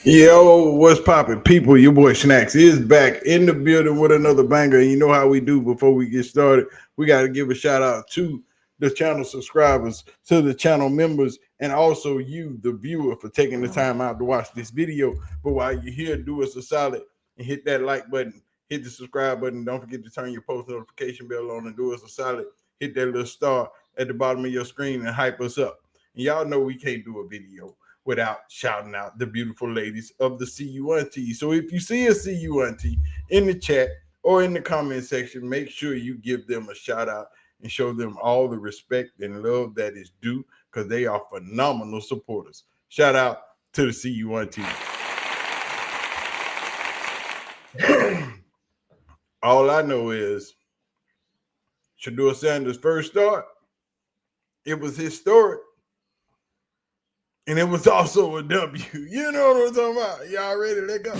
Yo, what's poppin', people? Your boy Snacks is back in the building with another banger. And you know how we do before we get started. We got to give a shout out to the channel subscribers, to the channel members, and also you, the viewer, for taking the time out to watch this video. But while you're here, do us a solid and hit that like button, hit the subscribe button. Don't forget to turn your post notification bell on and do us a solid. Hit that little star at the bottom of your screen and hype us up. And y'all know we can't do a video without shouting out the beautiful ladies of the CU Auntie. So if you see a CU Auntie in the chat or in the comment section, make sure you give them a shout out and show them all the respect and love that is due, because they are phenomenal supporters. Shout out to the CU Auntie. All I know is Shedeur Sanders' first start, it was historic. And it was also a W. You know what I'm talking about? Y'all ready? Let's go.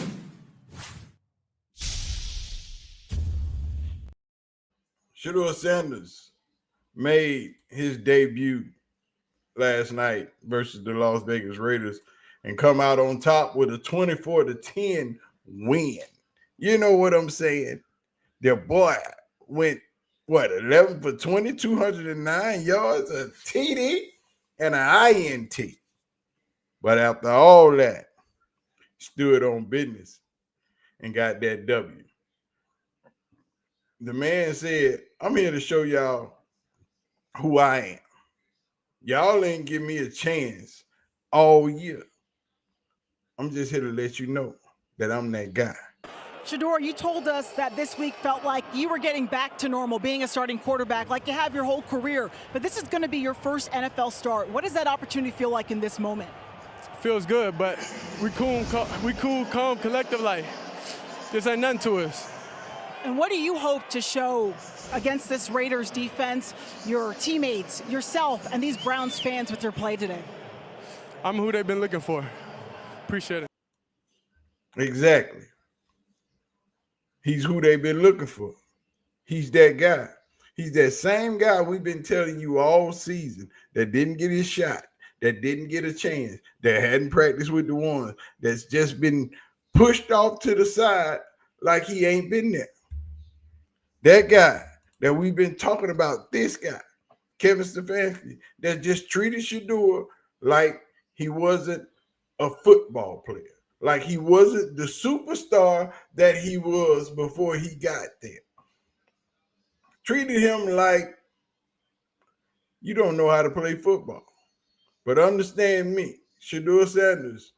Shedeur Sanders made his debut last night versus the Las Vegas Raiders and come out on top with a 24-10 win. You know what I'm saying? Their boy went, 11 for 20, 209 yards, a TD, and an INT. But after all that, stood on business and got that W. The man said, I'm here to show y'all who I am. Y'all ain't give me a chance all year. I'm just here to let you know that I'm that guy. Shedeur, you told us that this week felt like you were getting back to normal, being a starting quarterback like you have your whole career. But this is going to be your first NFL start. What does that opportunity feel like in this moment? Feels good, but we cool, calm, collective like. This ain't nothing to us. And what do you hope to show against this Raiders defense, your teammates, yourself, and these Browns fans with your play today? I'm who they've been looking for. Appreciate it. Exactly. He's who they've been looking for. He's that guy. He's that same guy we've been telling you all season that didn't get his shot, that didn't get a chance, that hadn't practiced with the ones, that's just been pushed off to the side like he ain't been there. That guy that we've been talking about, this guy, Kevin Stefanski, that just treated Shedeur like he wasn't a football player, like he wasn't the superstar that he was before he got there. Treated him like you don't know how to play football. But understand me, Shedeur Sanders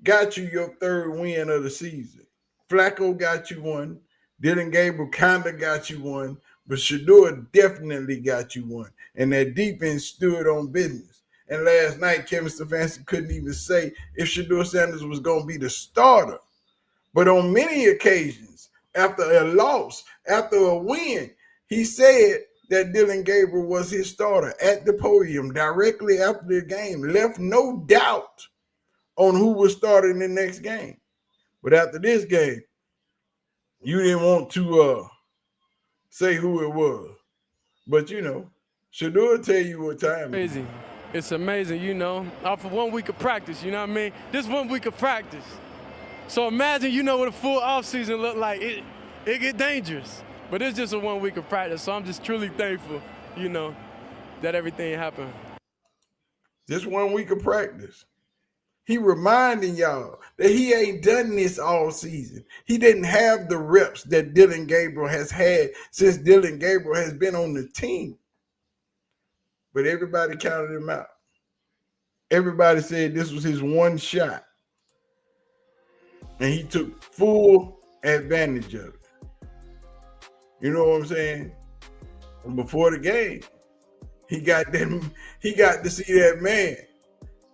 got you your third win of the season. Flacco got you one. Dylan Gabriel kind of got you one. But Shedeur definitely got you one. And that defense stood on business. And last night, Kevin Stefanski couldn't even say if Shedeur Sanders was going to be the starter. But on many occasions, after a loss, after a win, he said that Dylan Gabriel was his starter at the podium directly after the game, left no doubt on who was starting the next game. But after this game, you didn't want to say who it was. But, you know, Shedeur tell you what time it is. Amazing. It's amazing, you know, off of 1 week of practice, you know what I mean? This 1 week of practice. So imagine, you know, what a full offseason look like. It get dangerous. But it's just a 1 week of practice, so I'm just truly thankful, you know, that everything happened. Just 1 week of practice. He reminding y'all that he ain't done this all season. He didn't have the reps that Dylan Gabriel has had since Dylan Gabriel has been on the team. But everybody counted him out. Everybody said this was his one shot. And he took full advantage of it. You know what I'm saying? And before the game, he got to see that man.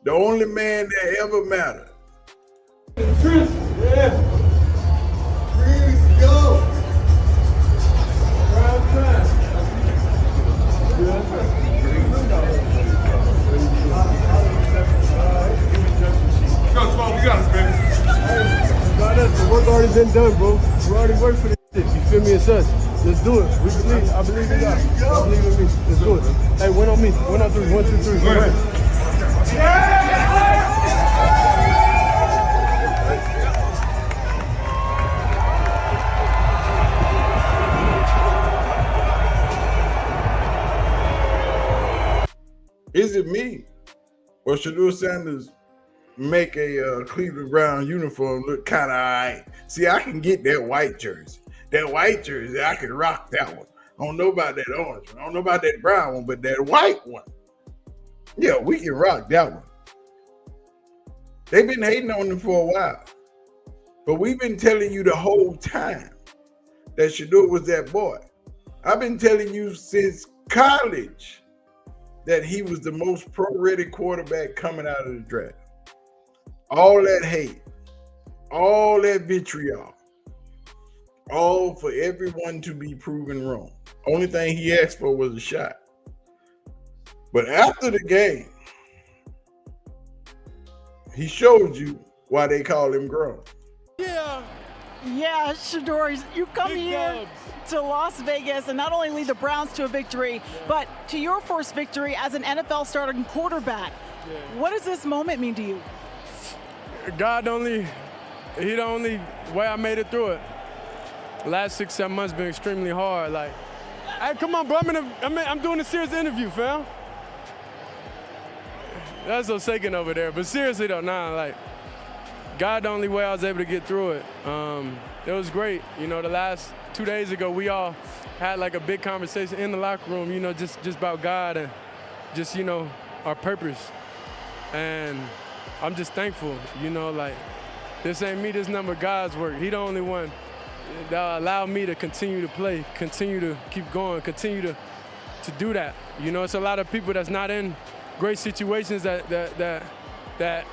The only man that ever mattered. Chris, yeah. Please go. Prime time. Go, Smoke, you got us, baby. Hey, the work already been done, bro. We already worked for this shit. You feel me? It's us. Let's do it. We believe. I believe in God. I believe in me. Let's do it. Hey, win on me. 1 on 3. 1, 2, 3. Yeah! or Shedeur Sanders make a Cleveland Brown uniform look kind of all right. See, I can get that white jersey. That white jersey, I can rock that one. I don't know about that orange one. I don't know about that brown one, but that white one, yeah, we can rock that one. They've been hating on them for a while. But we've been telling you the whole time that Shedeur was that boy. I've been telling you since college that he was the most pro-ready quarterback coming out of the draft. All that hate, all that vitriol, all for everyone to be proven wrong. Only thing he asked for was a shot. But after the game, he showed you why they call him grown. Yeah, Shedeur, you come here to Las Vegas and not only lead the Browns to a victory, but to your first victory as an NFL starting quarterback. What does this moment mean to you? God he the only way I made it through it. The last 6-7 months been extremely hard. Like, hey, come on, bro, I'm doing a serious interview, fam. That's what's shaking over there. But seriously though, like, God the only way I was able to get through it. It was great. You know, the last 2 days ago, we all had like a big conversation in the locker room, you know, just about God and just, you know, our purpose. And I'm just thankful, you know, like, this ain't me, this number God's work. He the only one that allowed me to continue to play, continue to keep going, continue to do that. You know, it's a lot of people that's not in great situations that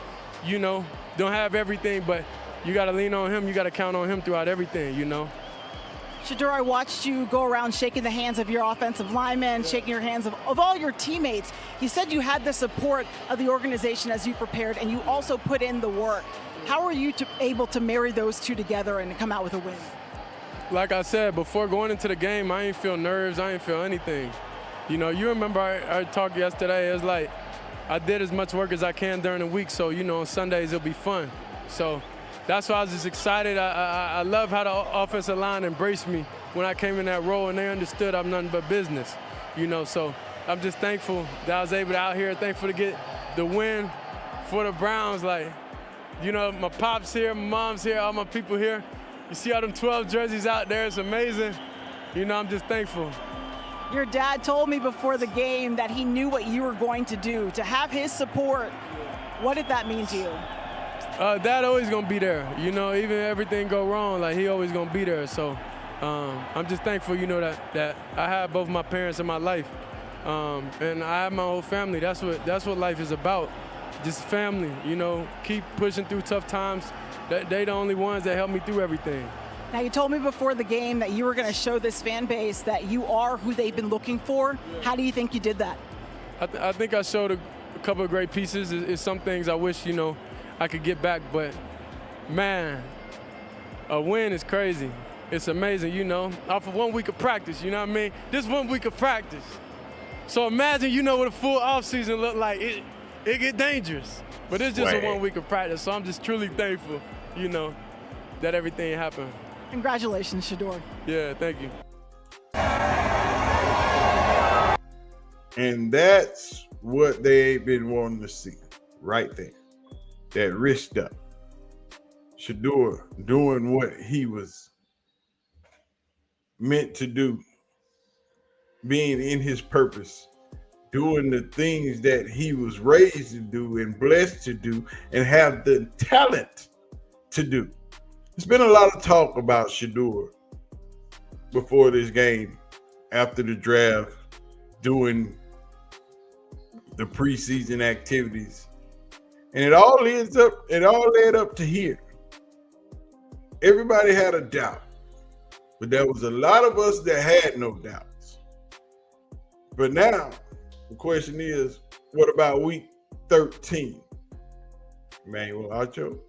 you know, don't have everything, but you got to lean on him. You got to count on him throughout everything, you know. Shedeur, I watched you go around shaking the hands of your offensive linemen, shaking your hands of all your teammates. You said you had the support of the organization as you prepared, and you also put in the work. How were you able to marry those two together and come out with a win? Like I said, before going into the game, I ain't feel nerves. I ain't feel anything. You know, you remember I talked yesterday. It was like I did as much work as I can during the week, so, you know, on Sundays it'll be fun. So that's why I was just excited. I love how the offensive line embraced me when I came in that role, and they understood I'm nothing but business, you know. So I'm just thankful that I was able to out here, thankful to get the win for the Browns. Like, you know, my pop's here, my mom's here, all my people here. You see all them 12 jerseys out there, it's amazing. You know, I'm just thankful. Your dad told me before the game that he knew what you were going to do. To have his support, what did that mean to you? Dad always gonna be there. You know, even if everything go wrong, like, he always gonna be there. So I'm just thankful, you know, that I have both my parents in my life, and I have my whole family. That's what life is about. Just family, you know. Keep pushing through tough times. They the only ones that help me through everything. Now, you told me before the game that you were going to show this fan base that you are who they've been looking for. How do you think you did that? I think I showed a couple of great pieces. It's some things I wish, you know, I could get back, but man, a win is crazy. It's amazing, you know, off of 1 week of practice, you know what I mean? This 1 week of practice. So imagine, you know, what a full offseason look like. It get dangerous, but it's just a 1 week of practice. So I'm just truly thankful, you know, that everything happened. Congratulations, Shedeur. Yeah, thank you. And that's what they've been wanting to see right there. That wrist up. Shedeur doing what he was meant to do, being in his purpose, doing the things that he was raised to do and blessed to do and have the talent to do. There's been a lot of talk about Shedeur before this game, after the draft, doing the preseason activities. And it all led up to here. Everybody had a doubt, but there was a lot of us that had no doubts. But now the question is, what about week 13? Manuel Acho.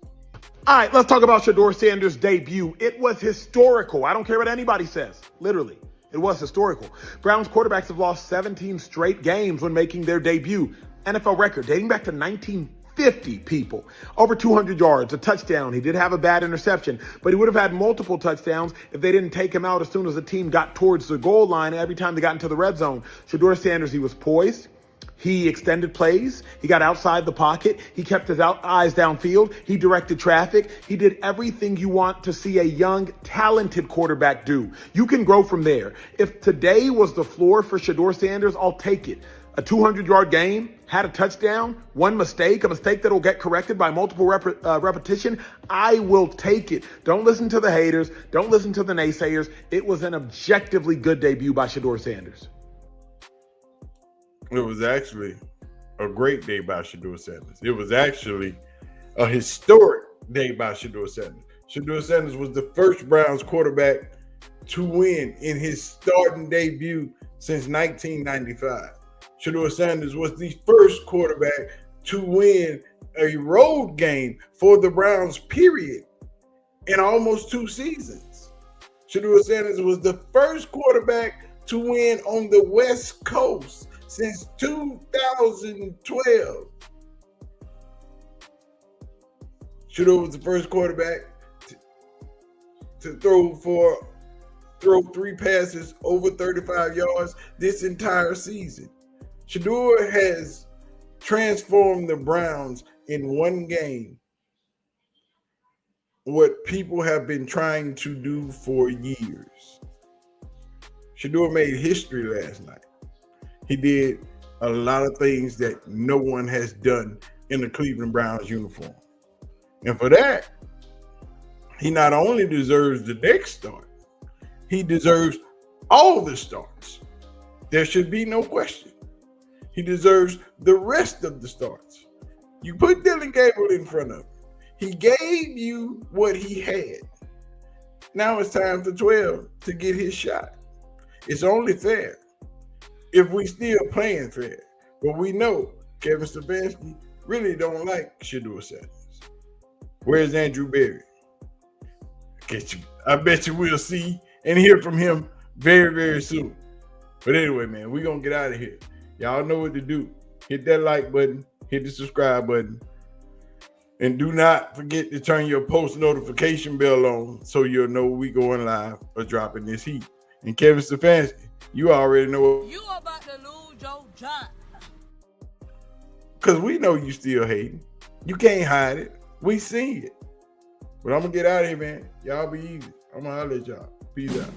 All right, let's talk about Shedeur Sanders' debut. It was historical. I don't care what anybody says. Literally, it was historical. Browns quarterbacks have lost 17 straight games when making their debut. NFL record dating back to 1950, people. Over 200 yards, a touchdown. He did have a bad interception, but he would have had multiple touchdowns if they didn't take him out as soon as the team got towards the goal line every time they got into the red zone. Shedeur Sanders, he was poised, He extended plays. He got outside the pocket. He kept his eyes downfield. He directed traffic. He did everything you want to see a young, talented quarterback do. You can grow from there. If today was the floor for Shedeur Sanders, I'll take it. A 200-yard game, had a touchdown, one mistake, a mistake that'll get corrected by multiple repetition. I will take it. Don't listen to the haters. Don't listen to the naysayers. It was an objectively good debut by Shedeur Sanders. It was actually a great day by Shedeur Sanders. It was actually a historic day by Shedeur Sanders. Shedeur Sanders was the first Browns quarterback to win in his starting debut since 1995. Shedeur Sanders was the first quarterback to win a road game for the Browns, period, in almost 2 seasons. Shedeur Sanders was the first quarterback to win on the West Coast since 2012. Shedeur was the first quarterback to throw 3 passes over 35 yards this entire season. Shedeur has transformed the Browns in one game what people have been trying to do for years. Shedeur made history last night. He did a lot of things that no one has done in the Cleveland Browns uniform. And for that, he not only deserves the next start, he deserves all the starts. There should be no question. He deserves the rest of the starts. You put Dylan Gabriel in front of him. He gave you what he had. Now it's time for 12 to get his shot. It's only fair if we still playing fair. But we know Kevin Stefanski really don't like Shedeur Sanders. Where's Andrew Berry? I bet you we'll see and hear from him very, very soon. But anyway, man, we're going to get out of here. Y'all know what to do. Hit that like button. Hit the subscribe button. And do not forget to turn your post notification bell on so you'll know we going live or dropping this heat. And Kevin Stefanski, you already know. You about to lose your job. Because we know you still hating. You can't hide it. We see it. But I'm going to get out of here, man. Y'all be easy. I'm going to holler at y'all. Peace out.